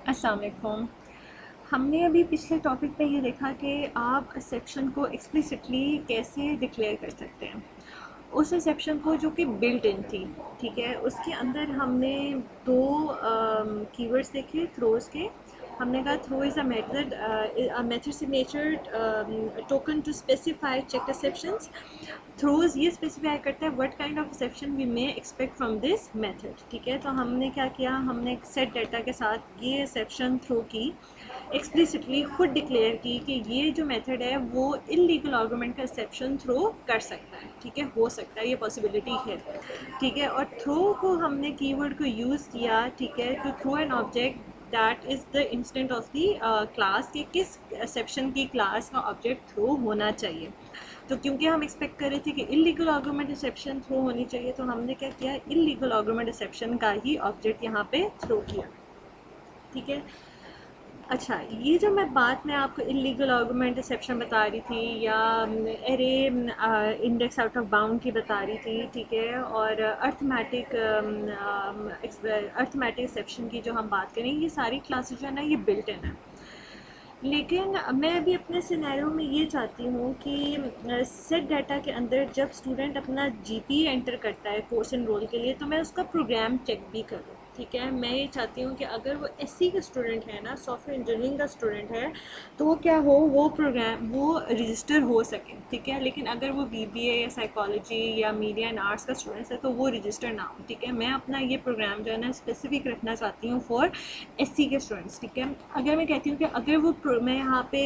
अस्सलाम वालेकुम। हमने अभी पिछले टॉपिक पे ये देखा कि आप सेक्शन को एक्सप्लिसिटली कैसे डिक्लेयर कर सकते हैं। उस सेक्शन को जो कि बिल्ट इन थी, ठीक है, उसके अंदर हमने दो कीवर्ड्स देखे थ्रोज के। हमने कहा throw is a method signature token to specify check exceptions. Throws ये स्पेसिफाई करता है what kind of exception we may expect from this method, ठीक है। तो हमने क्या किया, हमने सेट डाटा के साथ ये एक्सेप्शन थ्रो की, एक्सप्लिसिटली खुद डिक्लेयर की कि ये जो मेथड है वो इलीगल आर्गूमेंट का एक्सेप्शन थ्रो कर सकता है, ठीक है, हो सकता है, ये पॉसिबिलिटी है, ठीक है। और थ्रो को हमने कीवर्ड को यूज़ किया, ठीक है, to throw an object that is the instant of the class के किस सेक्शन की क्लास का ऑब्जेक्ट थ्रो होना चाहिए। तो क्योंकि हम एक्सपेक्ट कर रहे थे कि इलीगल आर्गूमेंट एक्सेप्शन थ्रो होनी चाहिए, तो हमने क्या किया, इलीगल आर्गूमेंट एक्सेप्शन का ही ऑब्जेक्ट यहाँ पे थ्रो किया, ठीक है। अच्छा, ये जो मैं बात मैं आपको इलीगल आर्गूमेंट एक्सेप्शन बता रही थी या array index out of bound की बता रही थी, ठीक है, और अर्थमेटिक अर्थमेटिक एक्सेप्शन की जो हम बात करें, ये सारी क्लासेस जो है ना, ये बिल्ट इन है। लेकिन मैं अभी अपने सिनेरियो में ये चाहती हूँ कि सेट डाटा के अंदर जब स्टूडेंट अपना जीपीए एंटर करता है कोर्स एनरोल के लिए, तो मैं उसका प्रोग्राम चेक भी करूँ, ठीक है। मैं ये चाहती हूँ कि अगर वो एससी का स्टूडेंट है ना, सॉफ्टवेयर इंजीनियरिंग का स्टूडेंट है, तो वो क्या हो, वो प्रोग्राम वो रजिस्टर हो सके, ठीक है। लेकिन अगर वो बीबीए या साइकोलॉजी या मीडिया एंड आर्ट्स का स्टूडेंट है, तो वो रजिस्टर ना हो, ठीक है। मैं अपना ये प्रोग्राम जो है ना स्पेसिफिक रखना चाहती हूँ फॉर एससी के स्टूडेंट्स, ठीक है। अगर मैं कहती हूँ कि अगर वो मैं यहाँ पे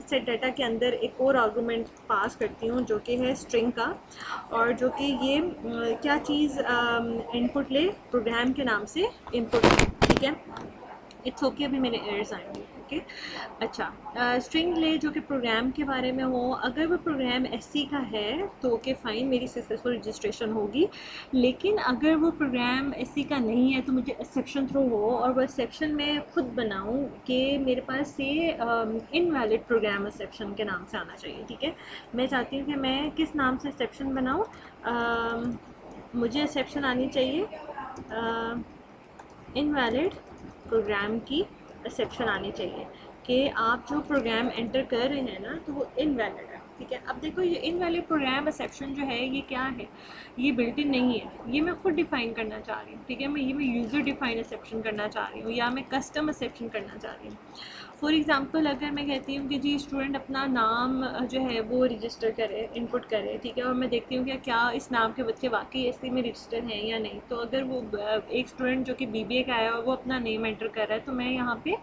सेट डाटा के अंदर एक और आर्गूमेंट पास करती हूँ जो कि है स्ट्रिंग का, और जो कि ये क्या चीज़ इनपुट ले, प्रोग्राम के नाम से इनपुट ले, ठीक है। इट्स ओके, अभी मेरे एयर्स आएंगे, ओके। अच्छा, स्ट्रिंग ले जो कि प्रोग्राम के बारे में हो, अगर वो प्रोग्राम एससी का है तो ओके फाइन, मेरी सक्सेसफुल रजिस्ट्रेशन होगी। लेकिन अगर वो प्रोग्राम एससी का नहीं है तो मुझे एक्सेप्शन थ्रो हो, और वो एक्सेप्शन मैं खुद बनाऊँ कि मेरे पास से इनवैलिड प्रोग्राम एक्सेप्शन के नाम से आना चाहिए, ठीक है। मैं चाहती हूँ कि मैं किस नाम से एक्सेप्शन बनाऊँ। मुझे एक्सेप्शन आनी चाहिए इनवैलिड प्रोग्राम की एक्सेप्शन आनी चाहिए कि आप जो प्रोग्राम एंटर कर रहे हैं ना, तो वो इनवैलिड है, ठीक है। अब देखो, ये इनवैलिड प्रोग्राम एक्सेप्शन जो है ये क्या है, ये बिल्ट इन नहीं है, ये मैं खुद डिफाइन करना चाह रही हूँ, ठीक है। मैं यूज़र डिफाइन एक्सेप्शन करना चाह रही हूँ या मैं कस्टम एक्सेप्शन करना चाह रही हूँ। फॉर एग्ज़ाम्पल, अगर मैं कहती हूँ कि जी स्टूडेंट अपना नाम जो है वो रजिस्टर करे, इनपुट करे, ठीक है, और मैं देखती हूँ कि क्या इस नाम के बच्चे वाकई एससी में रजिस्टर हैं या नहीं। तो अगर वो एक स्टूडेंट जो कि बीबीए का आया और वो अपना नेम एंटर कर रहा है, तो मैं यहाँ पे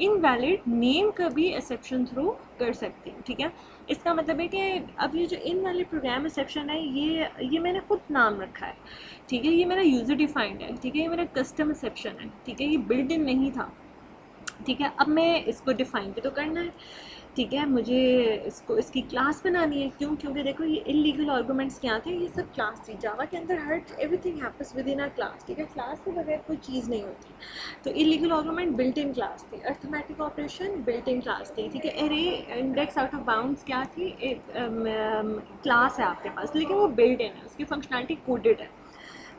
इनवैलिड नेम का भी एक्सेप्शन थ्रू कर सकती हूँ, ठीक है। इसका मतलब है कि अब ये जो इनवैलिड प्रोग्राम एक्सेप्शन है, ये मैंने खुद नाम रखा है, ठीक है। ये मेरा यूज़र डिफाइंड है, ठीक है, ये मेरा कस्टम एक्सेप्शन है, ठीक है, ये बिल्ट इन नहीं था, ठीक है। अब मैं इसको डिफ़ाइन भी तो करना है, ठीक है, मुझे इसको इसकी क्लास बनानी है। क्यों? क्योंकि देखो, ये इलीगल आर्गूमेंट्स क्या थे, ये सब क्लास थी। जावा के अंदर her everything happens with in a class, ठीक है, क्लास के बगैर कोई चीज़ नहीं होती। तो illegal argument built in class थी, arithmetic operation built in class थी, ठीक है। Array index out of bounds क्या थी, एक क्लास है आपके पास, लेकिन वो बिल्ट इन है, उसकी फंक्शनैलिटी कोडेड है।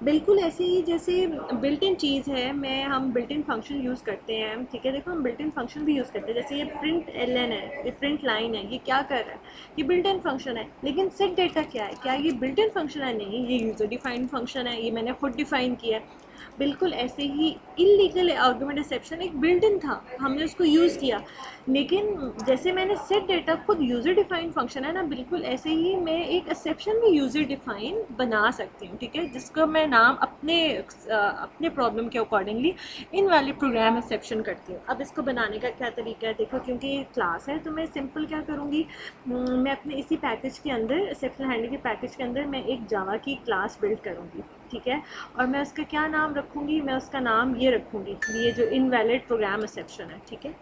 बिल्कुल ऐसे ही जैसे बिल्ट इन चीज़ है, मैं हम बिल्ट इन फंक्शन यूज़ करते हैं, ठीक है। देखो, हम बिल्ट इन फंक्शन भी यूज़ करते हैं, जैसे ये प्रिंट एल एन है, ये प्रिंट लाइन है, ये क्या कर रहा है, ये बिल्ट इन फंक्शन है। लेकिन सेट डेटा क्या है, क्या ये बिल्ट इन फंक्शन है? नहीं, ये यूज़र डिफाइंड फंक्शन है, ये मैंने खुद डिफाइन किया है। बिल्कुल ऐसे ही इलीगल आर्गुमेंट एक्सेप्शन एक बिल्ट इन था, हमने उसको यूज़ किया। लेकिन जैसे मैंने सेट डेटा खुद यूज़र डिफाइंड फंक्शन है ना, बिल्कुल ऐसे ही मैं एक एक्सेप्शन भी यूज़र डिफाइन बना सकती हूँ, ठीक है, जिसको मैं नाम अपने प्रॉब्लम के अकॉर्डिंगली इनवैलिड प्रोग्राम एक्सेप्शन करती हूँ। अब इसको बनाने का क्या तरीका है, देखो, क्योंकि ये क्लास है तो मैं सिंपल क्या करूँगी, मैं अपने इसी पैकेज के अंदर, एक्सेप्शन हैंडल के पैकेज के अंदर मैं एक जावा की क्लास बिल्ड करूँगी, ठीक है। और मैं उसका क्या नाम रखूँगी, मैं उसका नाम ये रखूँगी, ये जो इनवैलिड प्रोग्राम एक्सेप्शन है, ठीक है।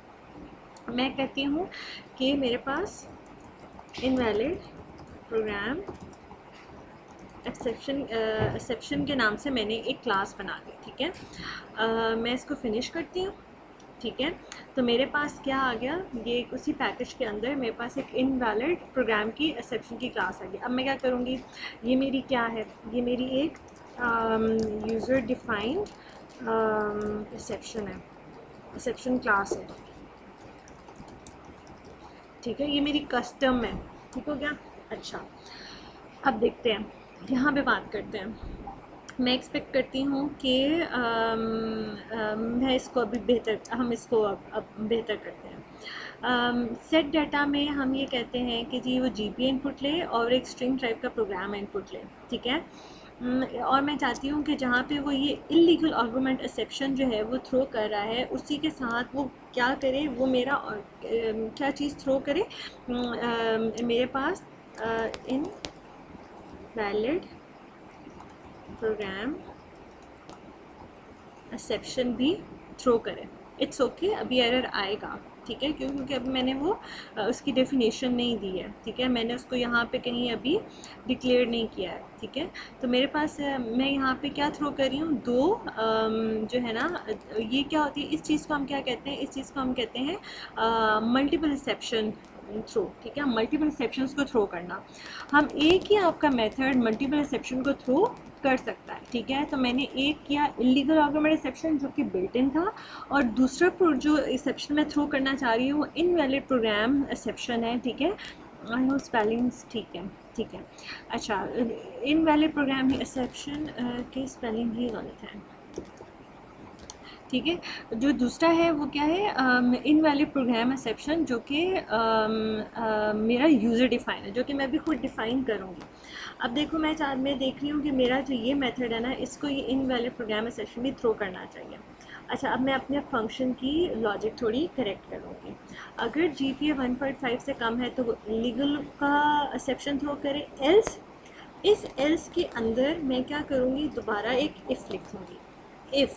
मैं कहती हूँ कि मेरे पास इनवैलिड प्रोग्राम एक्सेप्शन के नाम से मैंने एक क्लास बना दी, ठीक है। मैं इसको फिनिश करती हूँ, ठीक है। तो मेरे पास क्या आ गया, ये उसी पैकेज के अंदर मेरे पास एक इनवैलिड प्रोग्राम की एक्सेप्शन की क्लास आ गई। अब मैं क्या करूँगी, ये मेरी क्या है, ये मेरी एक यूज़र डिफाइंड एक्सेप्शन है, एक्सेप्शन क्लास है, ठीक है, ये मेरी कस्टम है, ठीक हो गया। अच्छा, अब देखते हैं, यहाँ पे बात करते हैं। मैं एक्सपेक्ट करती हूँ कि मैं इसको अभी बेहतर, हम इसको अब बेहतर करते हैं। सेट डाटा में हम ये कहते हैं कि जी वो जीपीए इनपुट ले और एक स्ट्रिंग टाइप का प्रोग्राम इनपुट ले, ठीक है। और मैं चाहती हूँ कि जहाँ पे वो ये इलीगल आर्गुमेंट एक्सेप्शन जो है वो थ्रो कर रहा है, उसी के साथ वो क्या करे, वो मेरा क्या चीज़ थ्रो करे, मेरे पास इन वैलिड प्रोग्राम एक्सेप्शन भी थ्रो करें। इट्स ओके, अभी एरर आएगा, ठीक है, क्यों, क्योंकि अभी मैंने वो उसकी डेफिनेशन नहीं दी है, ठीक है, मैंने उसको यहाँ पे कहीं अभी डिक्लेयर नहीं किया है, ठीक है। तो मेरे पास मैं यहाँ पे क्या थ्रो कर रही हूँ, दो जो है ना, ये क्या होती है, इस चीज़ को हम क्या कहते हैं, इस चीज़ को हम कहते हैं मल्टीपल एक्सेप्शन थ्रो, ठीक है, मल्टीपल एक्सेप्शंस को थ्रो करना। हम एक ही आपका मेथड मल्टीपल एक्सेप्शन को थ्रो कर सकता है, ठीक है। तो मैंने एक किया इलीगल आर्गुमेंट एक्सेप्शन जो कि बिल्ट इन था, और दूसरा जो एक्सेप्शन मैं थ्रो करना चाह रही हूँ इनवैलिड प्रोग्राम एक्सेप्शन है, ठीक है। आई नो स्पेलिंग्स ठीक है, ठीक है। अच्छा, इनवैलिड प्रोग्राम एक्सेप्शन की स्पेलिंग ही गलत है, ठीक है। जो दूसरा है वो क्या है, इनवैलिड प्रोग्राम एक्सेप्शन, जो कि मेरा यूज़र डिफाइन है, जो कि मैं भी खुद डिफ़ाइन करूँगी। अब देखो, मैं देख रही हूँ कि मेरा जो ये मेथड है ना, इसको ये इनवैलिड प्रोग्राम एक्सेप्शन भी थ्रो करना चाहिए। अच्छा, अब मैं अपने फंक्शन की लॉजिक थोड़ी करेक्ट करूँगी। अगर GPA 1.5 से कम है तो वो इलीगल का एक्सेप्शन थ्रो करे, एल्स इस एल्स के अंदर मैं क्या करूँगी, दोबारा एक इफ़ लिखूँगी, इफ़,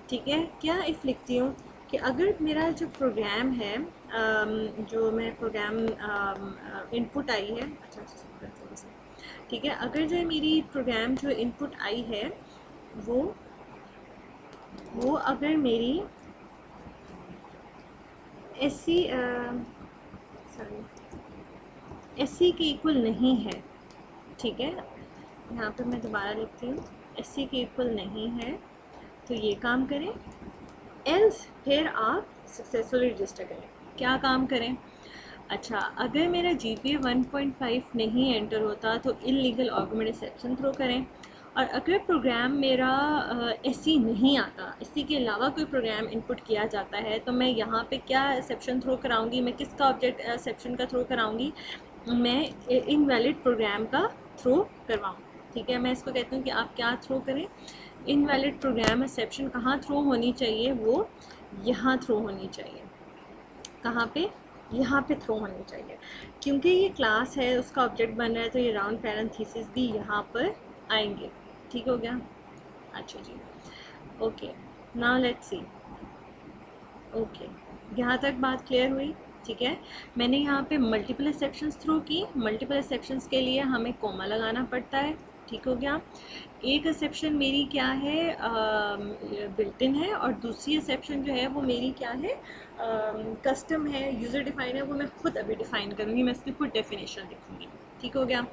ठीक है। क्या इफ़ लिखती हूँ कि अगर मेरा जो प्रोग्राम है, जो मैं प्रोग्राम इनपुट आई है, अच्छा ठीक है, अगर जो मेरी प्रोग्राम जो इनपुट आई है वो अगर मेरी एससी के इक्वल नहीं है, ठीक है, यहाँ पे मैं दोबारा लिखती हूँ, एससी के इक्वल नहीं है तो ये काम करें, एल्स फिर आप सक्सेसफुली रजिस्टर करें। क्या काम करें, अच्छा, अगर मेरा GPA 1.5 नहीं एंटर होता तो इलीगल आर्गुमेंट एक्सेप्शन थ्रो करें, और अगर प्रोग्राम मेरा एससी नहीं आता, एससी के अलावा कोई प्रोग्राम इनपुट किया जाता है, तो मैं यहाँ पे क्या एक्सेप्शन थ्रो कराऊंगी, मैं किसका ऑब्जेक्ट एक्सेप्शन का थ्रो कराऊंगी, मैं इनवैलिड प्रोग्राम का थ्रो करवाऊँ, ठीक है। मैं इसको कहती हूँ कि आप क्या थ्रो करें, इनवैलिड प्रोग्राम एक्सेप्शन कहाँ थ्रो होनी चाहिए, वो यहाँ थ्रो होनी चाहिए, कहाँ पे, यहाँ पे थ्रो होनी चाहिए, क्योंकि ये क्लास है, उसका ऑब्जेक्ट बन रहा है, तो ये राउंड पैरेंथेसिस भी यहाँ पर आएंगे, ठीक हो गया। अच्छा जी, okay, now let's see, okay, यहाँ तक बात क्लियर हुई, ठीक है। मैंने यहाँ पे मल्टीपल एक्सेप्शंस थ्रो की, मल्टीपल एक्सेप्शंस के लिए हमें कोमा लगाना पड़ता है, ठीक हो गया। एक एक्सेप्शन मेरी क्या है, बिल्ट इन है, और दूसरी एक्सेप्शन जो है वो मेरी क्या है, कस्टम है, यूज़र डिफाइन है, वो मैं खुद अभी डिफ़ाइन करूँगी, मैं इसकी खुद डेफिनेशन लिखूँगी, ठीक हो गया।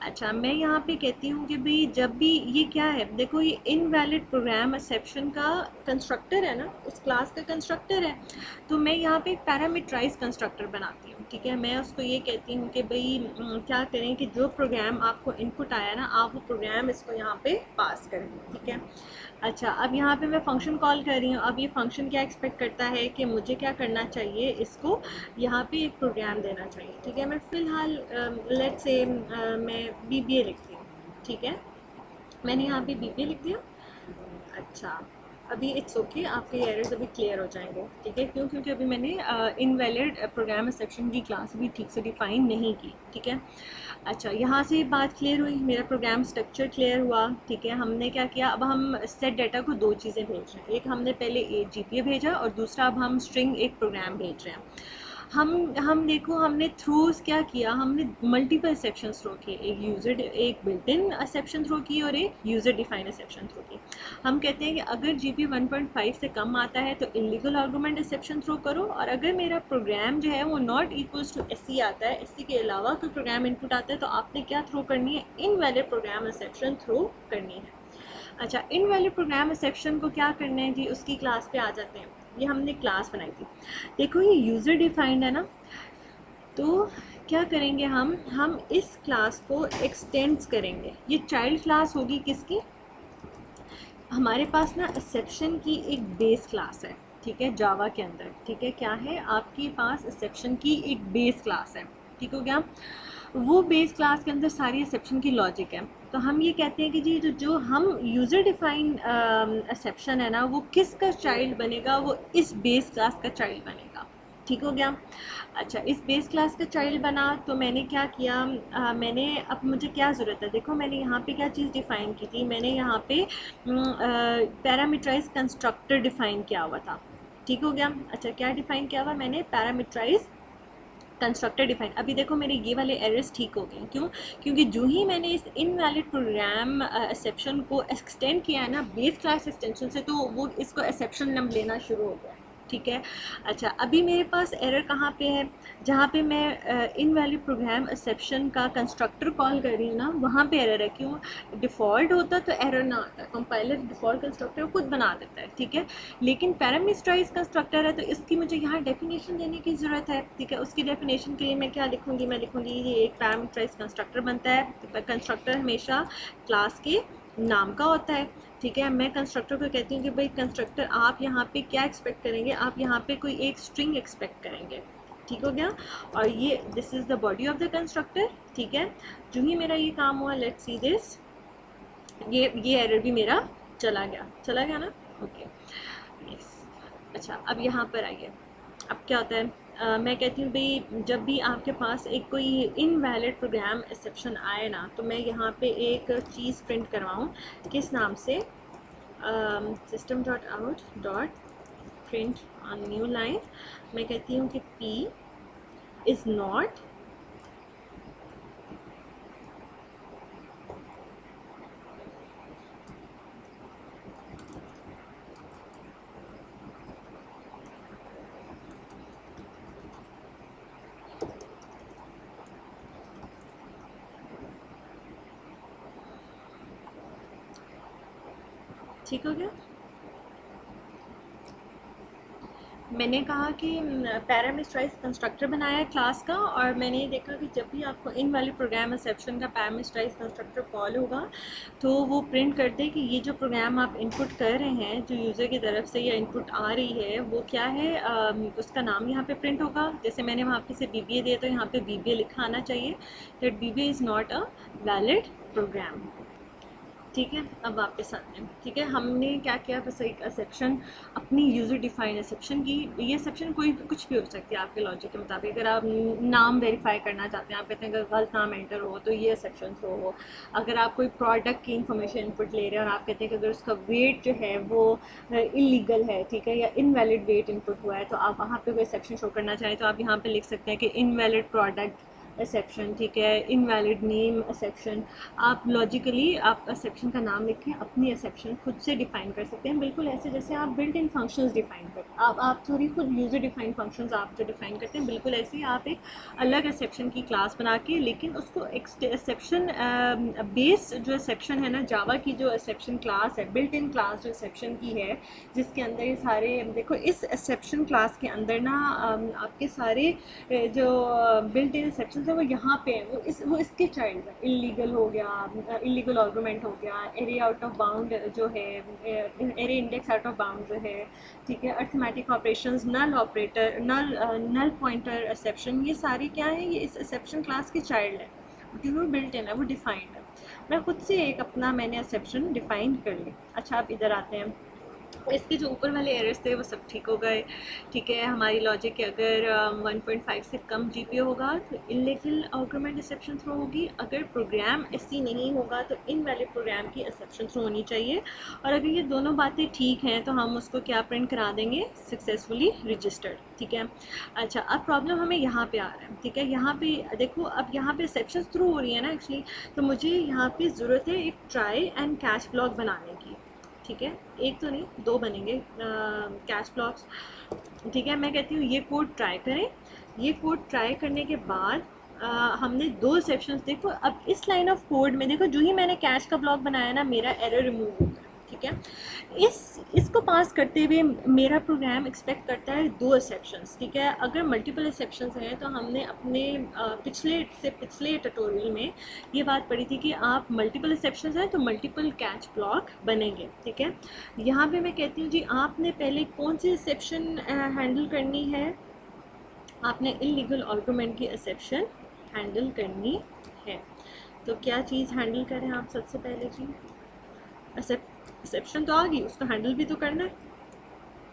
अच्छा, मैं यहाँ पे कहती हूँ कि भाई जब भी ये क्या है, देखो ये इनवैलिड प्रोग्राम एक्सेप्शन का कंस्ट्रक्टर है ना, उस क्लास का कंस्ट्रक्टर है, तो मैं यहाँ पे एक पैरामीटराइज कंस्ट्रक्टर बनाती हूँ, ठीक है। मैं उसको ये कहती हूँ कि भाई क्या करें कि जो प्रोग्राम आपको इनपुट आया ना, आप वो प्रोग्राम इसको यहाँ पे पास करें, ठीक है। अच्छा, अब यहाँ पे मैं फंक्शन कॉल कर रही हूँ, अब ये फंक्शन क्या एक्सपेक्ट करता है कि मुझे क्या करना चाहिए, इसको यहाँ पे एक प्रोग्राम देना चाहिए, ठीक है। मैं फ़िलहाल लेट्स से मैं BBA लिखती हूँ, ठीक है, मैंने यहाँ पे BBA लिख दिया। अच्छा, अभी इट्स ओके, आपके एरर्स अभी क्लियर हो जाएंगे, ठीक है, क्यों, क्योंकि अभी मैंने इनवैलिड प्रोग्राम एक्सेप्शन की क्लास भी ठीक से डिफाइन नहीं की, ठीक है। अच्छा, यहाँ से बात क्लियर हुई, मेरा प्रोग्राम स्ट्रक्चर क्लियर हुआ, ठीक है। हमने क्या किया, अब हम सेट डाटा को दो चीज़ें भेज रहे हैं, एक हमने पहले GPA भेजा, और दूसरा अब हम स्ट्रिंग एक प्रोग्राम भेज रहे हैं। हम देखो, हमने थ्रोज क्या किया, हमने मल्टीपल एक्सेप्शन थ्रो किए, एक बिल्ट इन एक्सेप्शन थ्रो की और एक यूज़र डिफाइंड एक्सेप्शन थ्रो की। हम कहते हैं कि अगर GPA 1.5 से कम आता है तो इलीगल आर्गुमेंट एक्सेप्शन थ्रो करो, और अगर मेरा प्रोग्राम जो है वो नॉट इक्वल्स टू SC आता है, SC के अलावा कोई प्रोग्राम इनपुट आता है, तो आपने क्या थ्रो करनी है, इनवैलिड प्रोग्राम एक्सेप्शन थ्रो करनी है। अच्छा, इनवैलिड प्रोग्राम एक्सेप्शन को क्या करना है जी, उसकी क्लास पे आ जाते हैं। ये हमने क्लास बनाई थी। देखो ये यूज़र डिफाइंड है ना, तो क्या करेंगे हम इस क्लास को एक्सटेंड्स करेंगे। ये चाइल्ड क्लास होगी किसकी, हमारे पास ना एक्सेप्शन की एक बेस क्लास है, ठीक है, जावा के अंदर, ठीक है, क्या है आपके पास एक्सेप्शन की एक बेस क्लास है, ठीक हो गया। वो बेस क्लास के अंदर सारी एक्सेप्शन की लॉजिक है। तो हम ये कहते हैं कि जी जो हम यूज़र डिफाइन एक्सेप्शन है ना, वो किसका चाइल्ड बनेगा, वो इस बेस क्लास का चाइल्ड बनेगा, ठीक हो गया। अच्छा, इस बेस क्लास का चाइल्ड बना तो मैंने क्या किया, मैंने अब मुझे क्या ज़रूरत है, देखो मैंने यहाँ पे क्या चीज़ डिफ़ाइन की थी, मैंने यहाँ पे पैरामीटराइज कंस्ट्रक्टर डिफ़ाइन किया हुआ था, ठीक हो गया। अच्छा, क्या डिफ़ाइन किया हुआ मैंने, पैरामीटराइज कंस्ट्रक्टर डिफाइन। अभी देखो मेरे ये वाले एरर्स ठीक हो गए, क्यों, क्योंकि जो ही मैंने इस इनवैलिड प्रोग्राम एक्सेप्शन को एक्सटेंड किया है ना बेस क्लास एक्सटेंशन से, तो वो इसको एक्सेप्शन नम लेना शुरू हो गया, ठीक है। अच्छा, अभी मेरे पास एरर कहाँ पे है, जहाँ पे मैं इनवैलिड प्रोग्राम एक्सेप्शन का कंस्ट्रक्टर कॉल कर रही हूँ ना, वहाँ पे एरर है। क्यों, डिफ़ॉल्ट होता तो एरर ना आता, कंपाइलर डिफ़ॉल्ट कंस्ट्रक्टर खुद बना देता है, ठीक है। लेकिन पैरामीटराइज कंस्ट्रक्टर है तो इसकी मुझे यहाँ डेफिनेशन देने की ज़रूरत है, ठीक है। उसकी डेफिनेशन के लिए मैं क्या लिखूँगी, मैं लिखूँगी ये एक पैरामीटराइज कंस्ट्रक्टर बनता है, तो कंस्ट्रक्टर हमेशा क्लास के नाम का होता है, ठीक है। मैं कंस्ट्रक्टर को कहती हूँ कि भाई कंस्ट्रक्टर आप यहाँ पे क्या एक्सपेक्ट करेंगे, आप यहाँ पे कोई एक स्ट्रिंग एक्सपेक्ट करेंगे, ठीक हो गया। और ये this is the body of the constructor, ठीक है। जो ही मेरा ये काम हुआ, लेट्स सी दिस, ये एरर भी मेरा चला गया ना, ओके, यस। अच्छा, अब यहाँ पर आइए, अब क्या होता है, मैं कहती हूँ भाई जब भी आपके पास एक कोई इनवैलिड प्रोग्राम एक्सेप्शन आए ना, तो मैं यहाँ पे एक चीज़ प्रिंट करवाऊँ, किस नाम से, system dot out dot print on new line, मैं कहती हूँ कि p इज़ नॉट ठीक हो गया। मैंने कहा कि पैरामीटराइज कंस्ट्रक्टर बनाया है क्लास का, और मैंने ये देखा कि जब भी आपको इनवैलिड प्रोग्राम एक्सेप्शन का पैरामीटराइज कंस्ट्रक्टर कॉल होगा तो वो प्रिंट कर दे कि ये जो प्रोग्राम आप इनपुट कर रहे हैं, जो यूज़र की तरफ से या इनपुट आ रही है, वो क्या है, उसका नाम यहाँ पे प्रिंट होगा। जैसे मैंने वहाँ पे से BBA दिया तो यहाँ पे BBA लिखा आना चाहिए, that BBA is not a valid program, ठीक है। अब वापस आते हैं, ठीक है। हमने क्या किया, बस एक एक्सेप्शन, अपनी यूज़र डिफाइंड एक्सेप्शन की, ये एक्सेप्शन कोई कुछ भी हो सकती है आपके लॉजिक के मुताबिक। अगर आप नाम वेरीफाई करना चाहते हैं, आप कहते हैं अगर गलत नाम एंटर हो तो ये एक्सेप्शन थ्रो हो। अगर आप कोई प्रोडक्ट की इन्फॉर्मेशन इनपुट ले रहे हैं और आप कहते हैं कि अगर उसका वेट जो है वो इलीगल है, ठीक है, या इनवैलिड वेट इनपुट हुआ है, तो आप वहाँ पर कोई एक्सेप्शन शो करना चाहें तो आप यहाँ पर लिख सकते हैं कि इनवैलिड प्रोडक्ट एक्सेप्शन, ठीक है, इनवैलिड नेम एक्सेप्शन। आप लॉजिकली आप एक्सेप्शन का नाम लिखें, अपनी एक्सेप्शन खुद से डिफाइन कर सकते हैं, बिल्कुल ऐसे जैसे आप बिल्ट इन फंक्शंस डिफाइन करते हैं, आप सॉरी खुद यूज़र डिफाइन फंक्शंस आप जो डिफाइन करते हैं, बिल्कुल ऐसे ही आप एक अलग एक्सेप्शन की क्लास बना के, लेकिन उसको एक्सेप्शन बेस जो एक्सेप्शन है ना, जावा की जो एक्सेप्शन क्लास है, बिल्ट इन क्लास जो एक्सेप्शन की है, जिसके अंदर ये सारे, देखो इस एक्सेप्शन क्लास के अंदर ना आपके सारे जो बिल्ट इन एक्सेप्शन है वो यहाँ पे है, वो इसके चाइल्ड है। इलीगल हो गया, इलीगल आर्गूमेंट हो गया, एरे आउट ऑफ बाउंड जो है, array index out of bound जो है, ठीक है, अर्थमेटिक ऑपरेशंस, नल ऑपरेटर, नल पॉइंटर एक्सेप्शन, ये सारे क्या है, ये इस एक्सेप्शन क्लास के चाइल्ड है, क्योंकि वो बिल्ट इन है, वो डिफाइंड है। मैं खुद से एक अपना मैंने एक्सेप्शन डिफाइन कर ली। अच्छा, आप इधर आते हैं, इसके जो ऊपर वाले एरर्स थे वो सब ठीक हो गए, ठीक है। हमारी लॉजिक के अगर 1.5 से कम GPA होगा तो इलीगल आर्गुमेंट एक्सेप्शन थ्रो होगी, अगर प्रोग्राम ऐसी नहीं होगा तो इनवैलिड प्रोग्राम की एक्सेप्शन थ्रो होनी चाहिए। और अगर ये दोनों बातें ठीक हैं तो हम उसको क्या प्रिंट करा देंगे, सक्सेसफुली रजिस्टर्ड, ठीक है। अच्छा, अब प्रॉब्लम हमें यहाँ पे आ रहा है, ठीक है। यहाँ पे देखो, अब यहाँ पे एक्सेप्शन थ्रू हो रही है ना एक्चुअली, तो मुझे यहाँ पे ज़रूरत है एक ट्राई एंड कैच ब्लॉक बनाने की, ठीक है। एक तो नहीं, दो बनेंगे कैच ब्लॉक्स, ठीक है। मैं कहती हूँ ये कोड ट्राई करें, ये कोड ट्राई करने के बाद हमने दो एक्सेप्शंस, देखो अब इस लाइन ऑफ कोड में देखो, जो ही मैंने कैच का ब्लॉक बनाया ना, मेरा एरर रिमूव हो गया, ठीक है। इसको पास करते हुए मेरा प्रोग्राम एक्सपेक्ट करता है 2 एक्सेप्शंस, ठीक है। अगर मल्टीपल एक्सेप्शंस हैं तो हमने अपने पिछले ट्यूटोरियल में ये बात पढ़ी थी कि आप मल्टीपल एक्सेप्शंस हैं तो मल्टीपल कैच ब्लॉक बनेंगे, ठीक है। यहाँ पे मैं कहती हूँ जी आपने पहले कौन सी एक्सेप्शन हैंडल करनी है, आपने इल्लीगल आर्गुमेंट की एक्सेप्शन हैंडल करनी है। तो क्या चीज़ हैंडल करें आप सबसे पहले जी, एक्सेप्शन तो आ गई, उसको हैंडल भी तो करना है।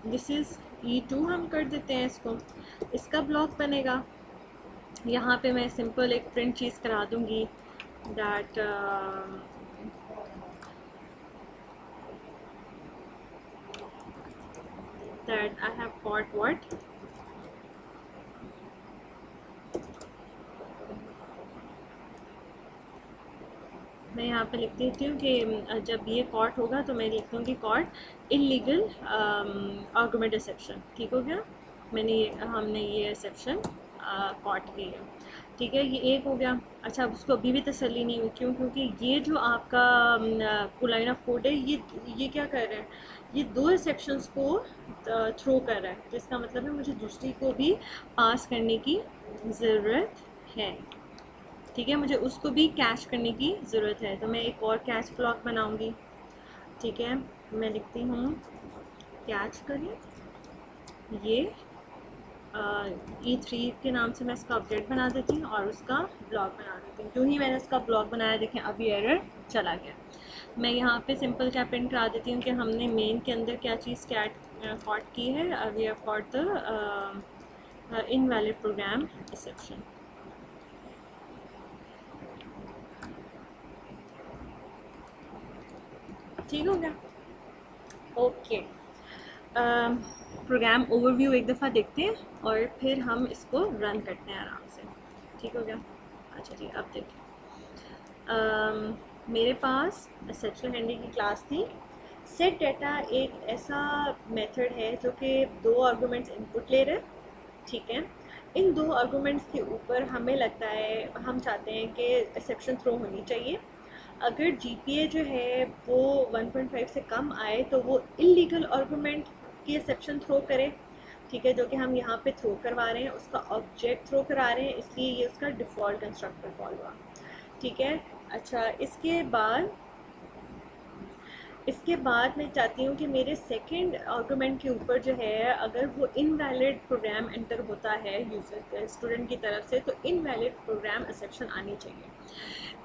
दिस इज़ E2 हम कर देते हैं इसको, इसका ब्लॉक बनेगा। यहाँ पे मैं सिंपल एक प्रिंट चीज़ करा दूँगी that I have got what, मैं यहाँ पे लिख देती हूँ कि जब ये कॉट होगा तो मैं लिख दूँगी कॉट इल्लीगल आर्गुमेंट एक्सेप्शन, ठीक हो गया। हमने ये एक्सेप्शन कॉट की है, ठीक है। ये एक हो गया। अच्छा, अब उसको अभी भी तसल्ली नहीं हुई, क्यों? क्योंकि ये जो आपका लाइन ऑफ कोड है ये क्या कर रहा है, ये 2 एक्सेप्शंस को थ्रो कर रहा है, तो इसका मतलब है मुझे दूसरी को भी पास करने की ज़रूरत है, ठीक है। मुझे उसको भी कैच करने की ज़रूरत है, तो मैं एक और कैच ब्लॉक बनाऊंगी, ठीक है। मैं लिखती हूँ कैच करें, ये E3 के नाम से मैं इसका ऑब्जेक्ट बना देती हूँ और उसका ब्लॉक बना देती हूँ। जो ही मैंने इसका ब्लॉक बनाया, देखें अभी एरर चला गया। मैं यहाँ पे सिंपल क्या प्रिंट करा देती हूँ कि हमने मेन के अंदर क्या चीज़ कॉट की है, we have caught the invalid program exception, ठीक हो गया। ओके, प्रोग्राम ओवरव्यू एक दफ़ा देखते हैं और फिर हम इसको रन करते हैं आराम से, ठीक हो गया। अच्छा जी, अब देखिए मेरे पास एक्सेप्शन हैंडलिंग की क्लास थी। सेट डाटा एक ऐसा मेथड है जो कि 2 आर्गूमेंट्स इनपुट ले रहे हैं, ठीक है। इन 2 आर्गूमेंट्स के ऊपर हमें लगता है, हम चाहते हैं कि एक्सेप्शन थ्रो होनी चाहिए। अगर GPA जो है वो 1.5 से कम आए तो वो इल्लीगल आर्गूमेंट की एक्सेप्शन थ्रो करे, ठीक है, जो कि हम यहाँ पे थ्रो करवा रहे हैं, उसका ऑब्जेक्ट थ्रो करा रहे हैं, इसलिए ये उसका डिफ़ॉल्ट कंस्ट्रक्टर कॉल हुआ, ठीक है। अच्छा, इसके बाद मैं चाहती हूँ कि मेरे सेकंड आर्गूमेंट के ऊपर जो है, अगर वो इनवैलिड प्रोग्राम एंटर होता है यूज़र स्टूडेंट की तरफ से, तो इनवैलिड प्रोग्राम एक्सेप्शन आनी चाहिए।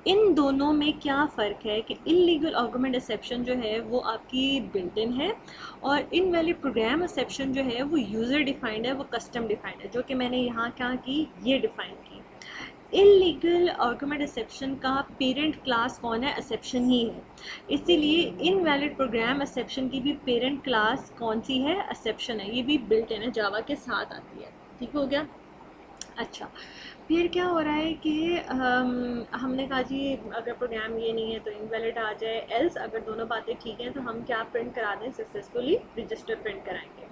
इन दोनों में क्या फ़र्क है कि इल्लीगल आर्गुमेंट एक्सेप्शन जो है वो आपकी बिल्ट इन है, और इनवैलिड प्रोग्राम एक्सेप्शन जो है वो यूज़र डिफाइंड है, वो कस्टम डिफाइंड है, जो कि मैंने यहाँ क्या की, ये डिफाइन की। इल्लीगल आर्गुमेंट एक्सेप्शन का पेरेंट क्लास कौन है, एक्सेप्शन ही है, इसीलिए इनवैलिड प्रोग्राम एक्सेप्शन की भी पेरेंट क्लास कौन सी है, एक्सेप्शन है। ये भी बिल्ट इन है, जावा के साथ आती है, ठीक हो गया। अच्छा, फिर क्या हो रहा है कि हमने कहा जी अगर प्रोग्राम ये नहीं है तो इनवैलिड आ जाए, एल्स अगर दोनों बातें ठीक हैं तो हम क्या प्रिंट करा दें, सक्सेसफुली रजिस्टर प्रिंट कराएंगे।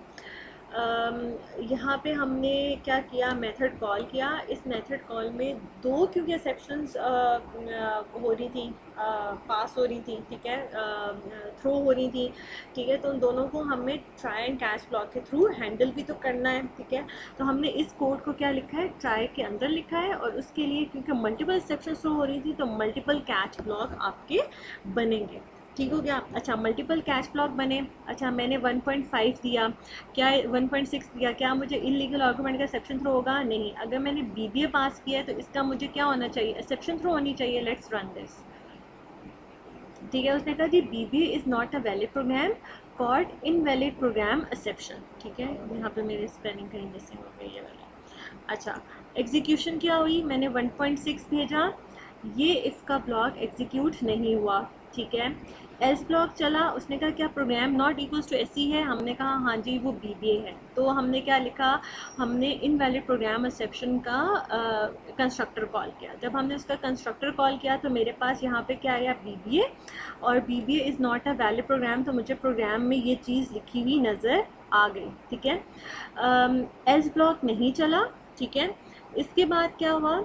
यहाँ पे हमने क्या किया, मेथड कॉल किया। इस मेथड कॉल में 2 क्योंकि एक्सेप्शंस हो रही थी, पास हो रही थी, ठीक है, थ्रो हो रही थी, ठीक है, तो उन दोनों को हमें ट्राई एंड कैच ब्लॉक के थ्रू हैंडल भी तो करना है, ठीक है। तो हमने इस कोड को क्या लिखा है, ट्राई के अंदर लिखा है, और उसके लिए क्योंकि मल्टीपल एक्सेप्शन थ्रो हो रही थी तो मल्टीपल कैच ब्लॉक आपके बनेंगे, ठीक हो गया। अच्छा, मल्टीपल कैच ब्लॉक बने। अच्छा, मैंने 1.5 दिया, क्या 1.6 दिया, क्या मुझे इल्लीगल आर्गुमेंट का एक्सेप्शन थ्रो होगा, नहीं। अगर मैंने BBA पास किया है तो इसका मुझे क्या होना चाहिए, एक्सेप्शन थ्रो होनी चाहिए। लेट्स रन दिस, ठीक है। उसने कहा जी BBA is not a valid program, called invalid program exception, ठीक है। यहाँ पे मेरी स्पेलिंग कहीं मिसिंग हो गई है वाली। अच्छा, एग्जीक्यूशन क्या हुई, मैंने 1.6 भेजा, ये इसका ब्लॉक एग्जीक्यूट नहीं हुआ, ठीक है। एल्स ब्लॉक चला, उसने कहा क्या program not equals to SE है, हमने कहा हाँ जी वो BBA है, तो हमने क्या लिखा, हमने इनवैलिड प्रोग्राम एक्सेप्शन का कंस्ट्रक्टर कॉल किया। जब हमने उसका कंस्ट्रक्टर कॉल किया तो मेरे पास यहाँ पे क्या आया, BBA, और BBA is not a valid programme, तो मुझे प्रोग्राम में ये चीज़ लिखी हुई नज़र आ गई, ठीक है। एल्स ब्लॉक नहीं चला, ठीक है। इसके बाद क्या हुआ,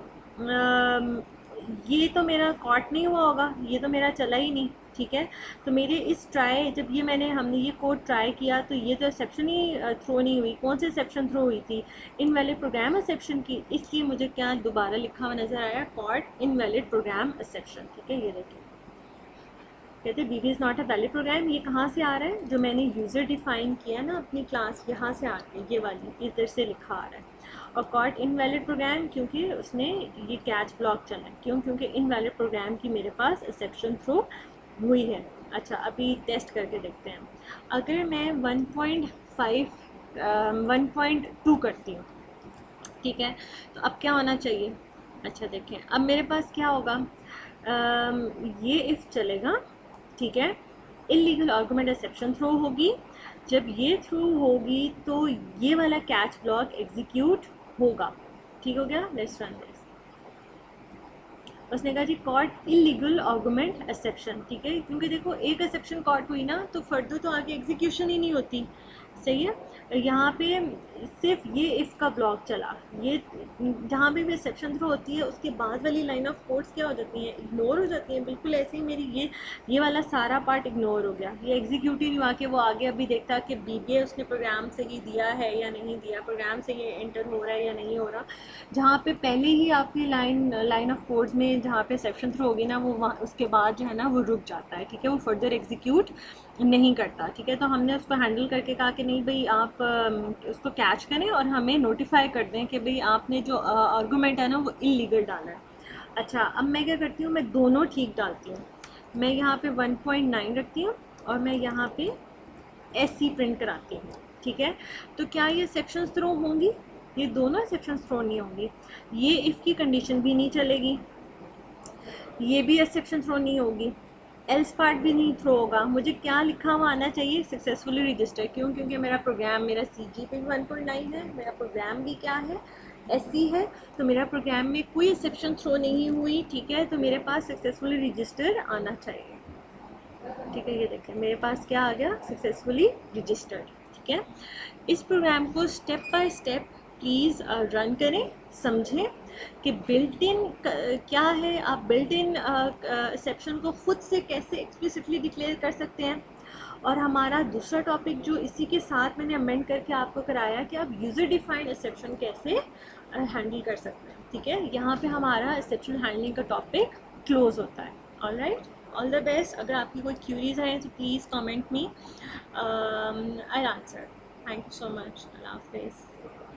ये तो मेरा कॉट नहीं हुआ होगा, ये तो मेरा चला ही नहीं, ठीक है। तो मेरे इस ट्राई जब ये हमने ये कोड ट्राई किया तो ये तो एक्सेप्शन ही थ्रो नहीं हुई। कौन सी एक्सेप्शन थ्रो हुई थी? इनवैलिड प्रोग्राम एक्सेप्शन की। इसलिए मुझे क्या दोबारा लिखा हुआ नज़र आया, कॉट इनवैलिड प्रोग्राम एक्सेप्शन। ठीक है, ये देखिए कहते हैं BB is not a valid program. ये कहाँ से आ रहा है? जो मैंने यूज़र डिफ़ाइन किया ना अपनी क्लास, यहाँ से आ रही है, ये वाली इधर से लिखा आ रहा है। और कॉट इनवैलिड प्रोग्राम क्योंकि उसने ये कैच ब्लॉक चला है। क्यों? क्योंकि इनवैलिड प्रोग्राम की मेरे पास एक्सेप्शन थ्रो हुई है। अच्छा, अभी टेस्ट करके देखते हैं। अगर मैं 1.2 करती हूँ, ठीक है, तो अब क्या होना चाहिए? अच्छा देखें, अब मेरे पास क्या होगा, ये इफ़ चलेगा, ठीक है, इलीगल आर्गुमेंट एक्सेप्शन थ्रो होगी। जब ये थ्रू होगी तो ये वाला कैच ब्लॉक एग्जीक्यूट होगा। ठीक हो गया, लेट्स रन दिस। उसने कहा जी कॉट इलीगल आर्गुमेंट एक्सेप्शन, ठीक है, क्योंकि देखो एक एक्सेप्शन कॉट हुई ना तो फर्दर तो आगे एग्जीक्यूशन ही नहीं होती। सही है, यहाँ पे सिर्फ ये इफ़ का ब्लॉक चला। ये जहाँ पे भी एक्सेप्शन थ्रो होती है उसके बाद वाली लाइन ऑफ कोड्स क्या हो जाती हैं? इग्नोर हो जाती हैं। बिल्कुल ऐसे ही मेरी ये वाला सारा पार्ट इग्नोर हो गया। ये एग्जीक्यूट ही नहीं हुआ कि वो आगे अभी देखता कि बीबीए उसने प्रोग्राम से ही दिया है या नहीं दिया, प्रोग्राम से ये एंटर हो रहा है या नहीं हो रहा। जहाँ पे पहले ही आपकी लाइन ऑफ कोड्स में जहाँ पे एक्सेप्शन थ्रो होगी ना, वो वहाँ उसके बाद जो है ना वो रुक जाता है। ठीक है, वो फर्दर एग्जीक्यूट नहीं करता। ठीक है, तो हमने उसको हैंडल करके कहा कि नहीं भाई आप उसको कैच करें और हमें नोटिफाई कर दें कि भाई आपने जो आर्गूमेंट है ना वो इलीगल डाला है। अच्छा, अब मैं क्या करती हूँ, मैं दोनों ठीक डालती हूँ। मैं यहाँ पे 1.9 रखती हूँ और मैं यहाँ पे SC प्रिंट कराती हूँ। ठीक है, तो क्या ये सेक्शंस थ्रो होंगी? ये दोनों सेक्शंस थ्रो नहीं होंगी। ये इफ़ की कंडीशन भी नहीं चलेगी, ये भी एक्सेप्शन थ्रो नहीं होगी, एल्स पार्ट भी नहीं थ्रो होगा। मुझे क्या लिखा हुआ आना चाहिए? Successfully register. क्यों? क्योंकि मेरा प्रोग्राम, मेरा CG पे भी 1.9 है, मेरा प्रोग्राम भी क्या है? SC है। तो मेरा प्रोग्राम में कोई एक्सेप्शन थ्रो नहीं हुई। ठीक है, तो मेरे पास सक्सेसफुली रजिस्टर आना चाहिए। ठीक है, ये देखें मेरे पास क्या आ गया, सक्सेसफुली रजिस्टर्ड। ठीक है, इस प्रोग्राम को step by step please run करें, समझें कि बिल्ट इन क्या है। आप बिल्ट इन एक्सेप्शन को खुद से कैसे एक्सप्लिसिटली डिक्लेयर कर सकते हैं। और हमारा दूसरा टॉपिक जो इसी के साथ मैंने अमेंड करके आपको कराया कि आप यूज़र डिफाइंड एक्सेप्शन कैसे हैंडल कर सकते हैं। ठीक है, यहाँ पे हमारा एक्सेप्शन हैंडलिंग का टॉपिक क्लोज होता है। Alright, all the best. अगर आपकी कोई क्यूरीज हैं तो please comment me, I answer. Thank you so much. Allah हाफिज़।